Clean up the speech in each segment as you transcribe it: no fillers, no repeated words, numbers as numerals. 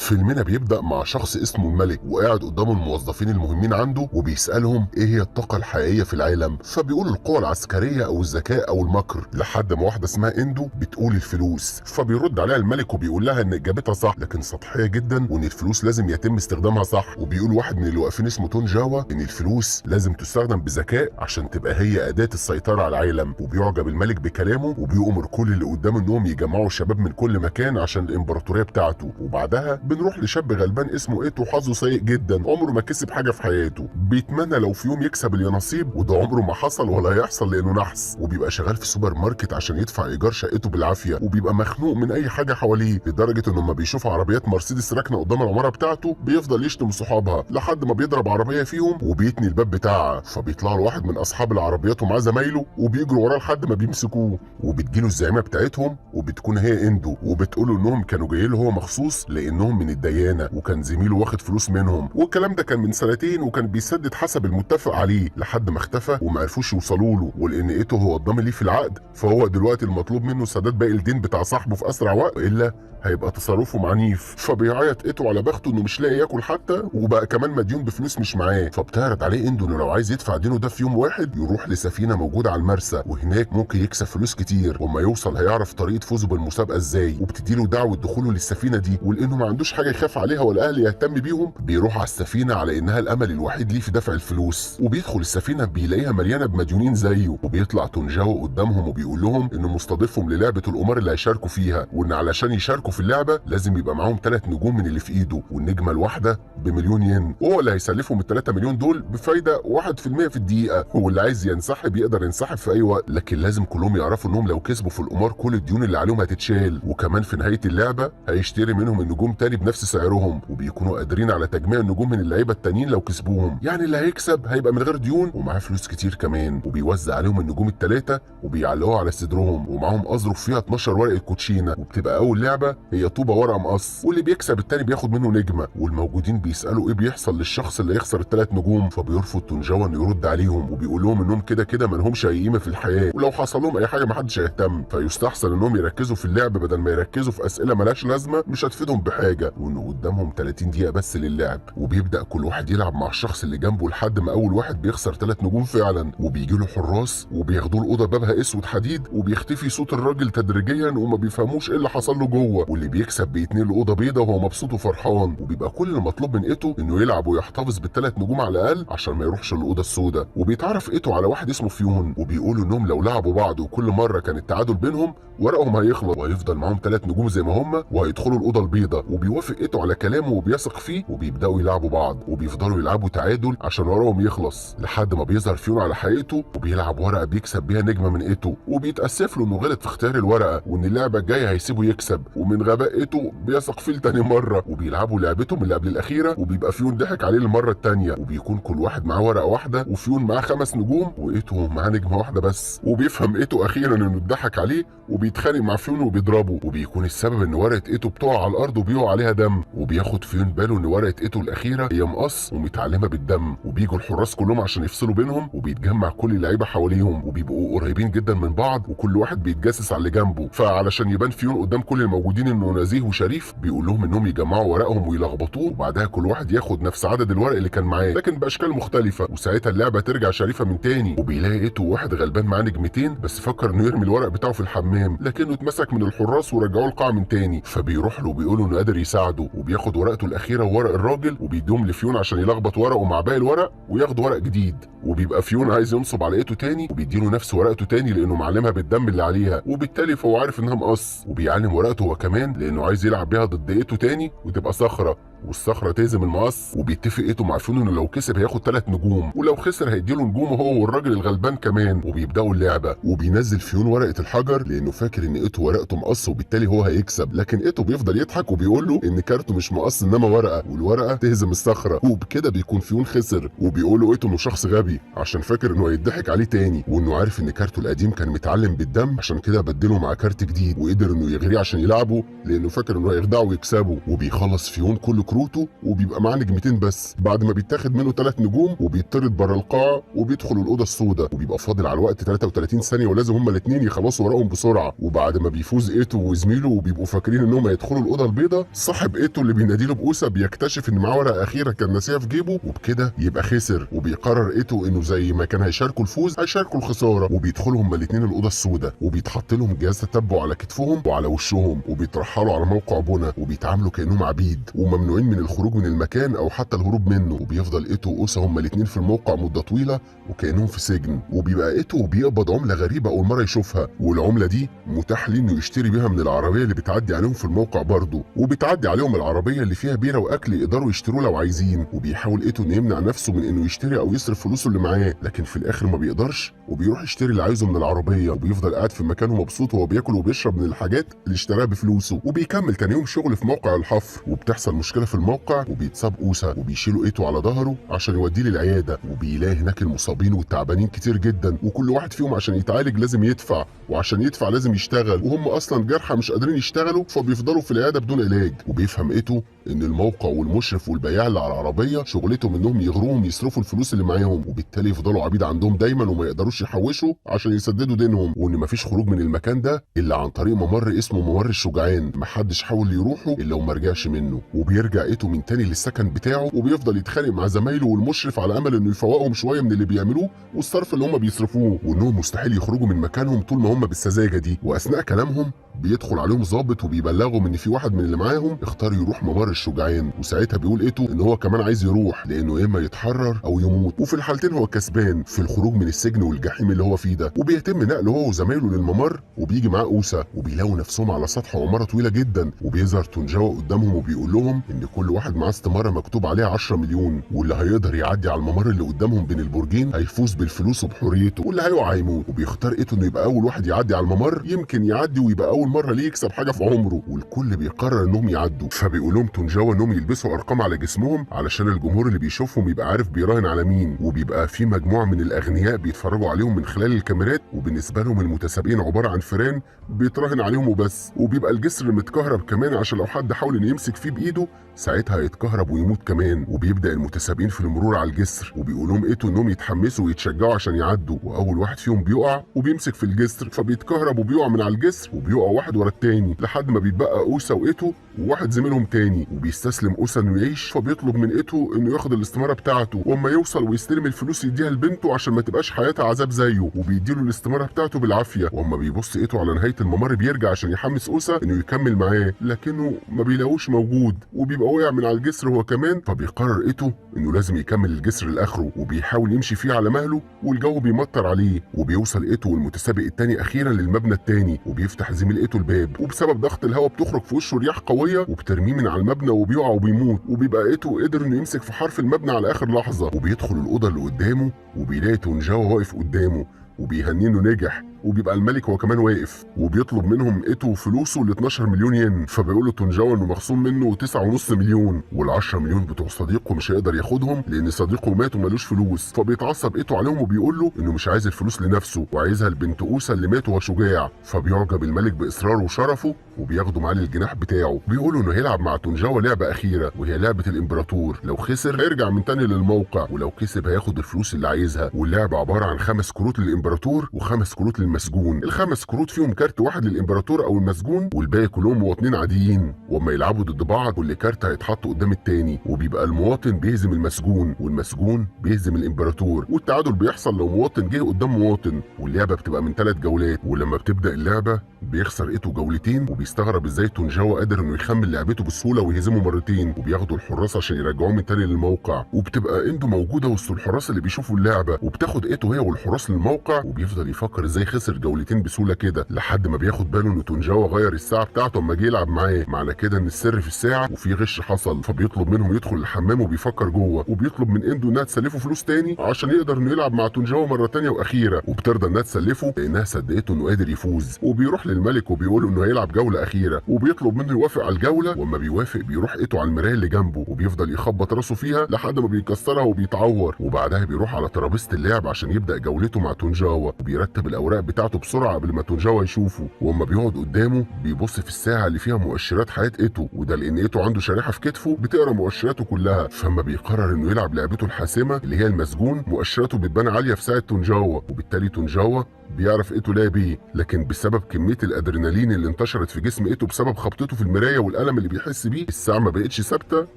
فيلمنا بيبدأ مع شخص اسمه الملك وقاعد قدام الموظفين المهمين عنده وبيسألهم ايه هي الطاقة الحقيقية في العالم، فبيقولوا القوة العسكرية او الذكاء او المكر، لحد ما واحدة اسمها اندو بتقول الفلوس، فبيرد عليها الملك وبيقول لها ان اجابتها صح لكن سطحية جدا وان الفلوس لازم يتم استخدامها صح. وبيقول واحد من اللي واقفين اسمه تون جاوا ان الفلوس لازم تستخدم بذكاء عشان تبقى هي أداة السيطرة على العالم. وبيعجب الملك بكلامه وبيؤمر كل اللي قدام انهم يجمعوا الشباب من كل مكان عشان الامبراطورية بتاعته. وبعدها بنروح لشاب غلبان اسمه ايتو، حظه سيء جدا، عمره ما كسب حاجه في حياته، بيتمنى لو في يوم يكسب اليانصيب وده عمره ما حصل ولا هيحصل لانه نحس. وبيبقى شغال في سوبر ماركت عشان يدفع ايجار شقته بالعافيه، وبيبقى مخنوق من اي حاجه حواليه لدرجه انه لما بيشوف عربيات مرسيدس راكنه قدام العماره بتاعته بيفضل يشتم صحابها لحد ما بيضرب عربيه فيهم وبيتني الباب بتاعها. فبيطلع له واحد من اصحاب العربيات ومعاه زمايله وبيجروا وراه لحد ما بيمسكوه، وبتجيله الزعيمه بتاعتهم وبتكون هي اندو وبتقول انهم كانوا جايين له هو مخصوص لانهم من الديانه وكان زميله واخد فلوس منهم. والكلام ده كان من سنتين وكان بيسدد حسب المتفق عليه لحد ما اختفى وما عرفوش يوصلوا له. ولان ايتو هو الضامن ليه في العقد فهو دلوقتي المطلوب منه سداد باقي الدين بتاع صاحبه في اسرع وقت الا هيبقى تصرفه عنيف. فبيعيط ايتو على بخته انه مش لاقي ياكل حتى وبقى كمان مديون بفلوس مش معاه. فبتعرض عليه اندو انه لو عايز يدفع دينه ده في يوم واحد يروح لسفينه موجوده على المرسى وهناك ممكن يكسب فلوس كتير، وما يوصل هيعرف طريقه فوزه بالمسابقه ازاي. وبتديله دعوه دخوله للسفينه دي ولانه ما عندوش حاجه يخاف عليها ولا اهل يهتم بيهم بيروح على السفينه على انها الامل الوحيد ليه في دفع الفلوس. وبيدخل السفينه بيلاقيها مليانه بمديونين زيه، وبيطلع تونجاو قدامهم وبيقول لهم انه مستضيفهم للعبه القمار اللي هيشاركوا فيها، وان علشان يشاركوا في اللعبه لازم يبقى معاهم 3 نجوم من اللي في ايده، والنجمه الواحده بمليون ين، وهو اللي هيسلفهم ال3 مليون دول بفايده 1% في الدقيقه، واللي عايز ينسحب يقدر ينسحب في اي وقت، لكن لازم كلهم يعرفوا انهم لو كسبوا في القمار كل الديون اللي عليهم هتتشال، وكمان في نهايه اللعبه هيشتري منهم النجوم تاني بنفس سعرهم، وبيكونوا قادرين على تجميع النجوم من اللعيبه التانيين لو كسبوهم، يعني اللي هيكسب هيبقى من غير ديون ومعاه فلوس كتير كمان. وبيوزع عليهم النجوم ال3 وبيعلقوها على صدرهم ومعاهم اظرف فيها 12 ورقه كوتشينه، وبتبقى اول لعبه هي طوبه ورقه مقص، واللي بيكسب التاني بياخد منه نجمه. والموجودين بيسالوا ايه بيحصل للشخص اللي يخسر ال3 نجوم، فبيرفض تونجاوا انه يرد عليهم وبيقول لهم انهم كده كده ما لهمش اي قيمه في الحياه، ولو حصل لهم اي حاجه محدش هيهتم، فيستحسن انهم يركزوا في اللعب بدل ما يركزوا في اسئله ملهاش لازمه مش هتفيدهم بحاجه، وانه قدامهم 30 دقيقه بس للعب. وبيبدا كل واحد يلعب مع الشخص اللي جنبه لحد ما اول واحد بيخسر 3 نجوم فعلا، وبيجي له حراس وبياخدوه الاوضه بابها اسود حديد وبيختفي صوت الراجل تدريجيا وما بيفهموش ايه اللي حصل له جوه، واللي بيكسب بيتنقل له اوضه بيضه وهو مبسوط وفرحان. وبيبقى كل المطلوب من ايتو انه يلعب ويحتفظ بال3 نجوم على الاقل عشان ما يروحش الاوضه السوداء. وبيتعرف ايتو على واحد اسمه فيون وبيقولوا انهم لو لعبوا بعض وكل مره كان التعادل بينهم ورقهم هيخلص وهيفضل معاهم 3 نجوم زي ما هم وهيدخلوا الاوضه البيضاء. وبيوافق ايتو على كلامه وبيثق فيه وبيبداوا يلعبوا بعض وبيفضلوا يلعبوا تعادل عشان ورقهم يخلص لحد ما بيظهر فيون على حقيقته وبيلعب ورقه بيكسب بيها نجمه من ايتو، وبيتاسف له انه غلط في اختيار الورقه وان اللعبه الجايه هيسيبه يكسب، ومن غباء ايتو بيثق فيه لتاني مره وبيلعبوا لعبتهم اللي قبل الاخيره وبيبقى فيون ضحك عليه المره الثانيه، وبيكون كل واحد معاه ورقه واحده وفيون معاه 5 نجوم وايتو معاه نجمه واحده بس. وبيفهم ايتو اخيرا انه اتضحك عليه وبيتخانق مع فيون وبيضربه، وبيكون السبب ان ورقه ايتو بتقع على الارض وبيقع عليها دم، وبياخد فيون باله ان ورقه ايتو الاخيره هي مقص ومتعلمه بالدم، وبيجوا الحراس كلهم عشان يفصلوا بينهم وبيتجمع كل اللعيبه حواليهم وبيبقوا قريبين جدا من بعض وكل واحد بيتجسس على اللي جنبه. فعلشان يبان فيون قدام كل الموجودين انه نزيه وشريف بيقول لهم انهم يجمعوا ورقهم ويلخبطوه وبعدها كل واحد ياخد نفس عدد الورق اللي كان معاه لكن باشكال مختلفه، وساعتها اللعبه ترجع شريفه من تاني. وبيلاقي ايتو واحد غلبان معاه نجمتين بس فكر انه يرمي الورق بتاعه في الحمام لكنه اتمسك من الحراس ورجعوه القاعه من تاني، فبيروح له وبيقولوا انه قادر يساعده وبياخد ورقته الاخيره وورق الراجل وبيديهم لفيون عشان يلخبط ورقه مع باقي الورق وياخد ورق جديد، وبيبقى فيون عايز ينصب على ايتو تاني وبيديله نفس ورقته تاني لانه معلمها بالدم اللي عليها، وبالتالي فهو عارف انها مقص، وبيعلم ورقته هو كمان لانه عايز يلعب بيها ضد ايتو تاني وتبقى صخره والصخره تهزم المقص. وبيتفق ايتو مع فيون انه لو كسب هياخد 3 نجوم ولو خسر هيديله نجوم هو والراجل الغلبان كمان، وبيبداوا اللعبه. وبينزل فيون ورقه الحجر لانه فاكر ان ايتو ورقته مقص وبالتالي هو هيكسب، لكن ايتو بيفضل يضحك وبيقول له ان كارته مش مقص انما ورقه والورقه تهزم الصخره، وبكده بيكون فيون خسر. وبيقول له ايتو انه شخص غبي عشان فاكر انه هيضحك عليه تاني وانه عارف ان كارته القديم كان متعلم بالدم عشان كده بدله مع كارت جديد وقدر انه يغريه عشان يلعبه لانه فاكر انه هيخدعه ويكسبه، وبيخلص في يوم كل كروته وبيبقى معاه نجمتين بس، بعد ما بيتاخد منه 3 نجوم وبيطرد بره القاعه وبيدخل الاوضه السوداء، وبيبقى فاضل على الوقت 33 ثانيه ولازم هما الاثنين يخلصوا ورقهم بسرعه. وبعد ما بيفوز ايتو وزميله وبيبقوا فاكرين انهم هيدخلوا الاوضه البيضاء، صاحب ايتو اللي بيناديله بأوسا بيكتشف ان معاه ورقه اخيره كان ناسيها في جيبه، وبكده يبقى خسر. وبيقرر ايتو انه زي ما كان هيشاركوا الفوز هيشاركوا الخساره، وبيدخلوا هما الاثنين الاوضه السوداء وبيتحط لهم جهاز تتبع على كتفهم وعلى وشهم، وبيترحلوا على موقع بنا وبيتعاملوا كانهم عبيد وممنوعين من الخروج من المكان او حتى الهروب منه. وبيفضل ايتو واوسا هما الاثنين في الموقع مده طويله وكانهم في سجن. وبيبقى ايتو بيقبض عمله غريبه اول مره يشوفها، والعمله دي متاح ليه انه يشتري بيها من العربيه اللي بتعدي عليهم في الموقع برضه، وبتعدي عليهم العربيه اللي فيها بيره واكل يقدروا يشتروه لو عايزين. وبيحاول ايتو انه يمنع نفسه من انه يشتري او يصرف فلوسه اللي معاه، لكن في الاخر ما بيقدرش وبيروح يشتري اللي عايزه من العربيه، وبيفضل قاعد في مكانه مبسوط وهو بياكل وبيشرب من الحاجات اللي اشتراها بفلوسه. وبيكمل تاني يوم شغل في موقع الحفر، وبتحصل مشكله في الموقع وبيتصاب اوسا وبيشيلوا ايتو على ظهره عشان يوديه للعياده، وبيلاقي هناك المصابين والتعبانين كتير جدا، وكل واحد فيهم عشان يتعالج لازم يدفع، وعشان يدفع لازم يشتغل، وهم اصلا جرحى مش قادرين يشتغلوا فبيفضلوا في العياده بدون علاج. وبيفهم ايتو ان الموقع والمشرف والبياع اللي على العربيه شغلتهم انهم يغروهم يصرفوا الفلوس اللي معاهم، وبالتالي يفضلوا عبيد عندهم دايما وما يقدروش يحوشوا عشان يسددوا دينهم، وان مفيش خروج من المكان ده الا عن طريق ممر اسمه ممر الشجعان محدش حاول يروحه الا وما رجعش منه. وبيرجع ايتو من تاني للسكن بتاعه وبيفضل يتخانق مع زمايله والمشرف على امل انه يفوقهم شويه من اللي بيعملوه والصرف اللي هم بيصرفوه، وانهم مستحيل يخرجوا من مكانهم طول ما هم بالسذاجه دي. واثناء كلامهم بيدخل عليهم ضابط وبيبلغهم ان في واحد من اللي معاهم اختار يروح ممر الشجعان، وساعتها بيقول ايتو ان هو كمان عايز يروح لانه يا اما يتحرر او يموت، وفي الحالتين هو كسبان في الخروج من السجن والجحيم اللي هو فيه ده. وبيتم نقله هو وزمايله للممر، وبيجي معاه اوسا، وبيلاقوا نفسهم على سطح عماره طويله جدا، وبيظهر تونجاوا قدامهم وبيقول لهم ان كل واحد معاه استماره مكتوب عليها 10 مليون، واللي هيقدر يعدي على الممر اللي قدامهم بين البرجين هيفوز بالفلوس وبحريته، واللي هيقع هيموت. وبيختار ايتو انه يبقى اول واحد يعدي على الممر، يمكن يعدي ويبقى اول مره ليه يكسب حاجه في عمره، والكل بيقرر انهم يعدوا. فبيقول لهم تونجاوا انهم يلبسوا ارقام على جسمهم علشان الجمهور اللي بيشوفهم يبقى عارف بيراهن على مين، وبيبقى في مجموعه من الاغنياء بيتفرجوا عليهم من خلال الكاميرات، وبالنسبه لهم المتسابقين عباره عن فئران بيتراهن عليهم وبس. وبيبقى الجسر متكهرب كمان عشان لو حد حاول انه يمسك فيه بايده ساعتها هيتكهرب ويموت كمان. وبيبدا المتسابقين في المرور على الجسر، وبيقول لهم ايتو انهم يتحمسوا ويتشجعوا عشان يعدوا، واول واحد فيهم بيقع وبيمسك في الجسر فبيتكهرب وبيقع من على الجسر، وبيقع واحد ورا التاني لحد ما بيتبقى اوسا وايتو وواحد زميلهم تاني. وبيستسلم اوسا انه يعيش، فبيطلب من ايتو انه ياخد الاستماره بتاعته، واما يوصل ويستلم الفلوس يديها لبنته عشان ما تبقاش حياتها عذاب زيه، وبيديله الاستماره بتاعته بالعافيه. واما بيبص ايتو على نهايه الممر بيرجع عشان يحمس اوسا انه يكمل معاه، لكنه ما بيلاقوش موجود، وبيبقى وقع من على الجسر هو كمان. فبيقرر ايتو انه لازم يكمل الجسر لاخره، وبيحاول يمشي فيه على مهله والجو بيمطر عليه. وبيوصل ايتو والمتسابق التاني اخيرا للمبنى التاني، وبيفتح زميل ايتو الباب، وبسبب ضغط الهواء بتخرج في وشه رياح قويه وبترميه من على المبنى وبيقع وبيموت. وبيبقى ايتو قدر انه يمسك في حرف المبنى على اخر لحظه، وبيدخل الاوضه اللي قدامه وبيلاقي تونجاوا واقف قدامه وبيهنيه انه نجح، وبيبقى الملك هو كمان واقف، وبيطلب منهم ايتو فلوسه ل 12 مليون ين. فبيقول له تونجاوا انه مخصوم منه 9.5 مليون، وال10 مليون بتوع صديقه مش هيقدر ياخدهم لان صديقه مات ومالوش فلوس. فبيتعصب ايتو عليهم وبيقول له انه مش عايز الفلوس لنفسه وعايزها لبنت اوسا اللي مات وهو شجاع. فبيعجب الملك باصراره وشرفه وبياخده معاه للجناح بتاعه. بيقولوا انه هيلعب مع تونجاوا لعبه اخيره وهي لعبه الامبراطور، لو خسر هيرجع من تاني للموقع، ولو كسب هياخد الفلوس اللي عايزها. واللعبه عباره عن 5 كروت للامبراطور و5 كروت للمسجون. ال5 كروت فيهم كارت واحد للامبراطور او المسجون، والباقي كلهم مواطنين عاديين، واما يلعبوا ضد بعض كل كارت هيتحط قدام التاني، وبيبقى المواطن بيهزم المسجون والمسجون بيهزم الامبراطور، والتعادل بيحصل لو مواطن جه قدام مواطن. واللعبه بتبقى من 3 جولات، ولما بتبدا اللعبه بيخسر ايتو جولتين، وبيستغرب ازاي تونجاوا قادر انه يخمن لعبته بسهوله ويهزمه مرتين. وبياخدوا الحراس عشان يرجعوه من تاني للموقع، وبتبقى اندو موجوده وسط الحراس اللي بيشوفوا اللعبه، وبتاخد ايتو هي والحراس للموقع، وبيفضل يفكر ازاي خسر جولتين بسهوله كده لحد ما بياخد باله ان تونجاوا غير الساعه بتاعته اما جه يلعب معاه، معنى كده ان السر في الساعه وفي غش حصل. فبيطلب منهم يدخل الحمام وبيفكر جوه، وبيطلب من اندو انها تسلفه فلوس تاني عشان يقدر انه يلعب مع تونجاوا مره تانيه واخيره، وبترضى انها تسلفه لانها صدقته انه قادر يفوز. وبيروح للملك وبيقول انه هيلعب جوله اخيره، وبيطلب منه يوافق على الجوله، واما بيوافق بيروح ايتو على المرايه اللي جنبه وبيفضل يخبط راسه فيها لحد ما بيكسرها وبيتعور. وبعدها بيروح على ترابيزه اللعب عشان يبدا جولته مع تونجاوا، وبيرتب الاوراق اللعب بتاعته بسرعه قبل ما تونجاوا يشوفه، واما بيقعد قدامه بيبص في الساعه اللي فيها مؤشرات حياه ايتو، وده لان ايتو عنده شريحه في كتفه بتقرا مؤشراته كلها. فاما بيقرر انه يلعب لعبته الحاسمه اللي هي المسجون، مؤشراته بتبان عاليه في ساعه تونجاوا، وبالتالي تونجاوا بيعرف ايتو لعب ايه. لكن بسبب كميه الادرينالين اللي انتشرت في جسم ايتو بسبب خبطته في المرايه والالم اللي بيحس بيه، الساعه ما بقتش ثابته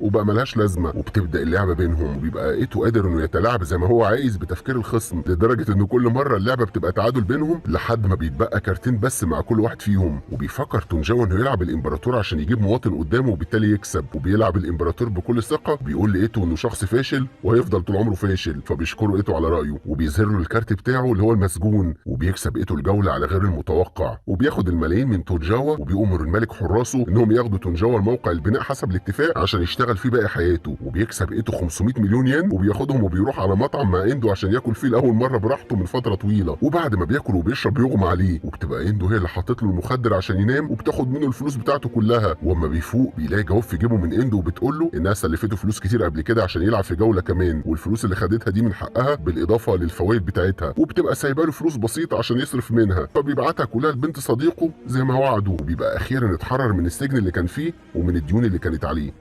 وبقى ملهاش لازمه، وبتبدا اللعبه بينهم، وبيبقى ايتو قادر انه يتلاعب زي ما هو عايز بتفكير الخصم، لدرجه ان كل مره اللعبه بتبقى تعادل بينهم لحد ما بيتبقى كارتين بس مع كل واحد فيهم. وبيفكر تونجاوا انه يلعب الامبراطور عشان يجيب مواطن قدامه وبالتالي يكسب، وبيلعب الامبراطور بكل ثقه، بيقول لايتو انه شخص فاشل وهيفضل طول عمره فاشل، فبيشكره ايتو على رايه، وبيظهر له الكارت بتاعه اللي هو المسجون، وبيكسب ايتو الجوله على غير المتوقع، وبياخد الملايين من تونجاوا، وبيأمر الملك حراسه انهم ياخدوا تونجاوا لموقع البناء حسب الاتفاق عشان يشتغل فيه باقي حياته، وبيكسب ايتو 500 مليون ين، وبياخدهم وبيروح على مطعم مع اندو عشان ياكل فيه لاول مره براحته من فتره طويله. وبعد ما بياكل وبيشرب بيغمى عليه، وبتبقى اندو هي اللي حاطت له المخدر عشان ينام، وبتاخد منه الفلوس بتاعته كلها. واما بيفوق بيلاقي جواب في جيبه من اندو وبتقول له انها سلفته فلوس كتير قبل كده عشان يلعب في جوله كمان، والفلوس اللي خدتها دي من حقها بالاضافه للفوائد بتاعتها، وبتبقى سايبه له فلوس بسيطه عشان يصرف منها، فبيبعتها كلها لبنت صديقه زي ما وعده، وبيبقى اخيرا اتحرر من السجن اللي كان فيه ومن الديون اللي كانت عليه.